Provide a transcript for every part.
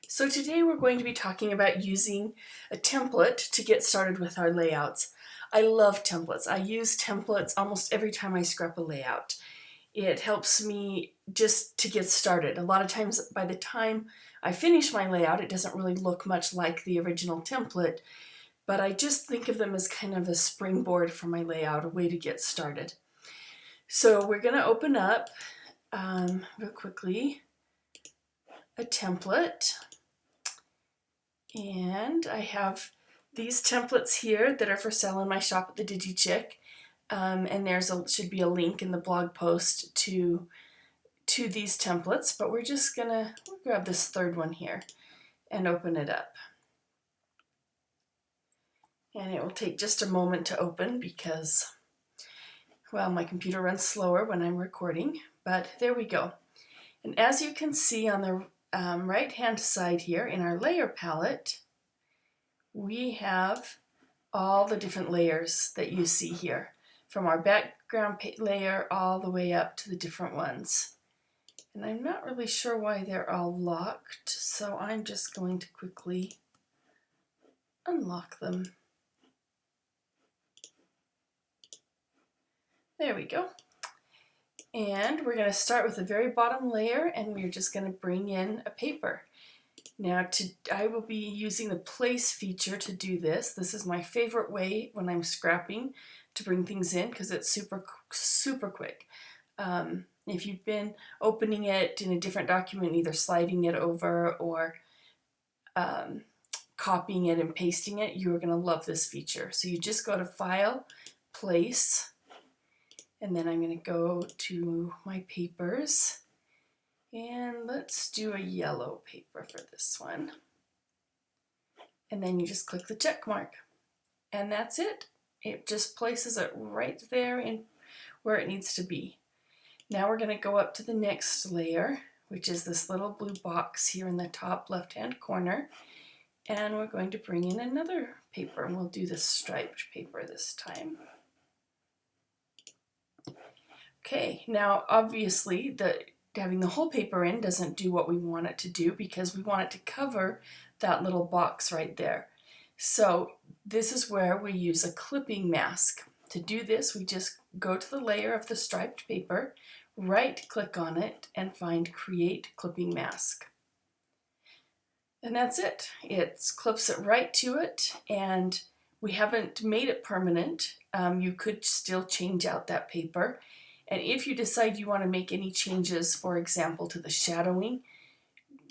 So today we're going to be talking about using a template to get started with our layouts. I love templates. I use templates almost every time I scrap a layout. It helps me just to get started. A lot of times by the time I finish my layout, it doesn't really look much like the original template, but I just think of them as kind of a springboard for my layout, a way to get started. So we're going to open up real quickly a template. And I have these templates here that are for sale in my shop at the DigiChick. And should be a link in the blog post to these templates, but we'll grab this third one here and open it up. And it will take just a moment to open because, well, my computer runs slower when I'm recording, but there we go. And as you can see on the right hand side here in our layer palette, we have all the different layers that you see here, from our background layer all the way up to the different ones. And I'm not really sure why they're all locked, so I'm just going to quickly unlock them. There we go. And we're going to start with the very bottom layer, and we're just going to bring in a paper. Now I will be using the place feature to do this. This is my favorite way when I'm scrapping to bring things in because it's super quick. If you've been opening it in a different document, either sliding it over or copying it and pasting it, you're going to love this feature. So you just go to File, Place, and then I'm going to go to my papers. And let's do a yellow paper for this one. And then you just click the check mark. And that's it. It just places it right there in where it needs to be. Now we're going to go up to the next layer, which is this little blue box here in the top left-hand corner. And we're going to bring in another paper, and we'll do the striped paper this time. Okay, now obviously having the whole paper in doesn't do what we want it to do because we want it to cover that little box right there. So this is where we use a clipping mask. To do this, we just go to the layer of the striped paper, right click on it, and find Create Clipping Mask. And that's it. It clips it right to it, and we haven't made it permanent. You could still change out that paper. And if you decide you want to make any changes, for example, to the shadowing,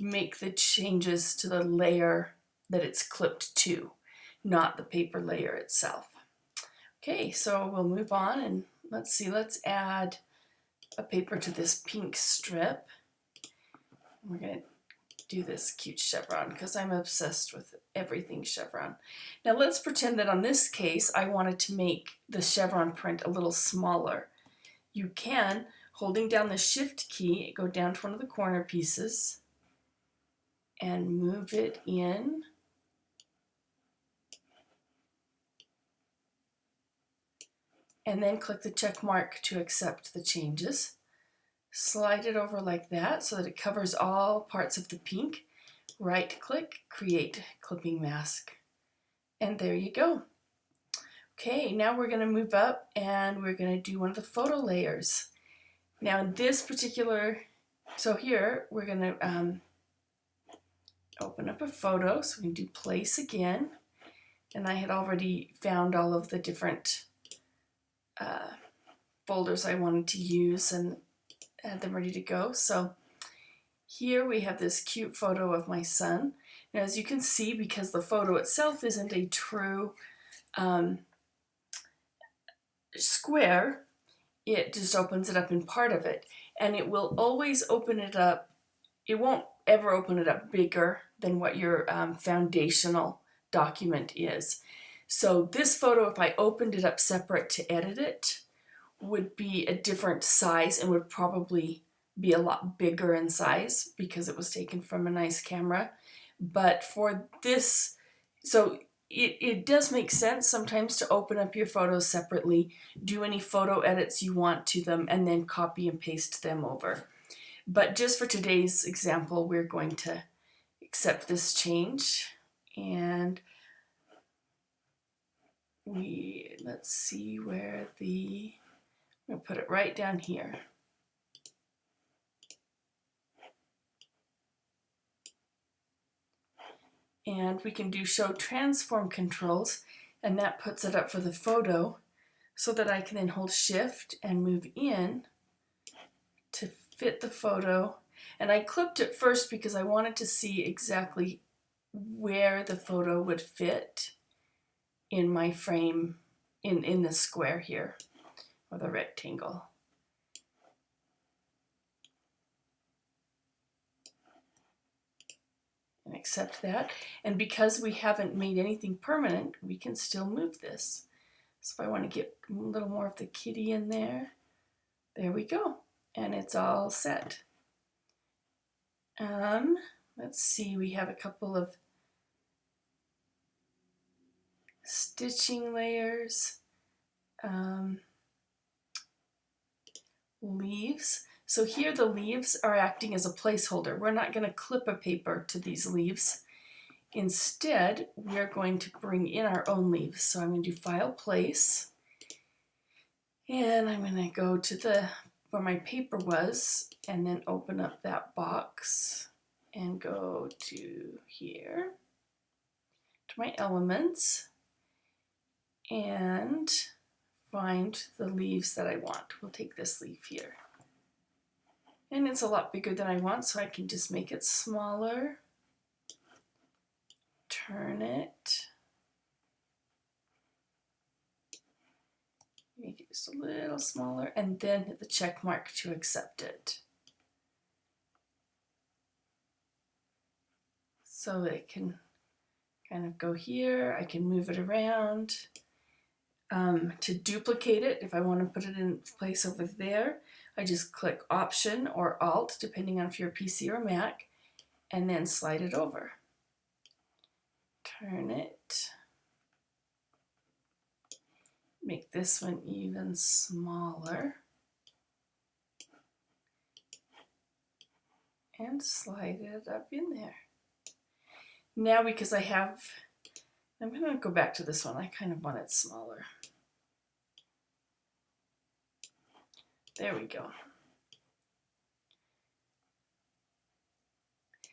make the changes to the layer that it's clipped to, not the paper layer itself. Okay, so we'll move on and let's add a paper to this pink strip. We're going to do this cute chevron because I'm obsessed with everything chevron. Now let's pretend that on this case, I wanted to make the chevron print a little smaller. You can, holding down the Shift key, go down to one of the corner pieces and move it in. And then click the check mark to accept the changes. Slide it over like that so that it covers all parts of the pink. Right click, Create Clipping Mask. And there you go. Okay, now we're going to move up and we're going to do one of the photo layers. Now in this particular, so here we're going to open up a photo. So we can do Place again. And I had already found all of the different folders I wanted to use and had them ready to go. So here we have this cute photo of my son. Now as you can see, because the photo itself isn't a true square, it just opens it up in part of it, and it will always open it up. It won't ever open it up bigger than what your foundational document is. So this photo, if I opened it up separate to edit it, would be a different size and would probably be a lot bigger in size because it was taken from a nice camera. But for this, so it does make sense sometimes to open up your photos separately, do any photo edits you want to them, and then copy and paste them over. But just for today's example, we're going to accept this change, and let's see where I'm going to put it right down here. And we can do show transform controls, and that puts it up for the photo so that I can then hold shift and move in to fit the photo. And I clipped it first because I wanted to see exactly where the photo would fit in my frame, in the square here, or the rectangle. And accept that. And because we haven't made anything permanent, we can still move this. So if I want to get a little more of the kitty in there, there we go. And it's all set. Let's see, we have a couple of stitching layers, leaves. So here the leaves are acting as a placeholder. We're not going to clip a paper to these leaves. Instead, we're going to bring in our own leaves. So I'm going to do File, Place, and I'm going to go to where my paper was, and then open up that box and go to here, to my elements, and find the leaves that I want. We'll take this leaf here. And it's a lot bigger than I want, so I can just make it smaller, turn it, make it just a little smaller, and then hit the check mark to accept it. So it can kind of go here. I can move it around. To duplicate it, if I want to put it in place over there, I just click Option or Alt, depending on if you're a PC or Mac, and then slide it over. Turn it. Make this one even smaller. And slide it up in there. Now, because I'm going to go back to this one. I kind of want it smaller. There we go.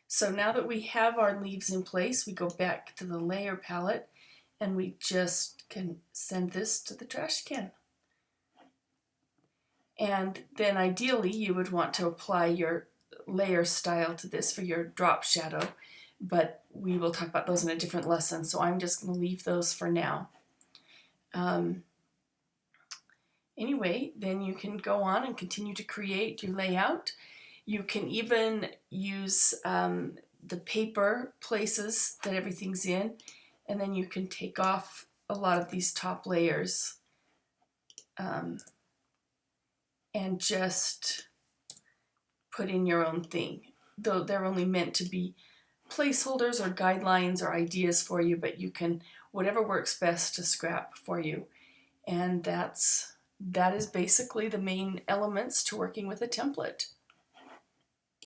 So now that we have our leaves in place, we go back to the layer palette and we just can send this to the trash can. And then ideally you would want to apply your layer style to this for your drop shadow, but we will talk about those in a different lesson, so I'm just going to leave those for now. Anyway, then you can go on and continue to create your layout. You can even use the paper places that everything's in, and then you can take off a lot of these top layers and just put in your own thing. Though they're only meant to be placeholders or guidelines or ideas for you, but you can, whatever works best to scrap for you. And that is basically the main elements to working with a template.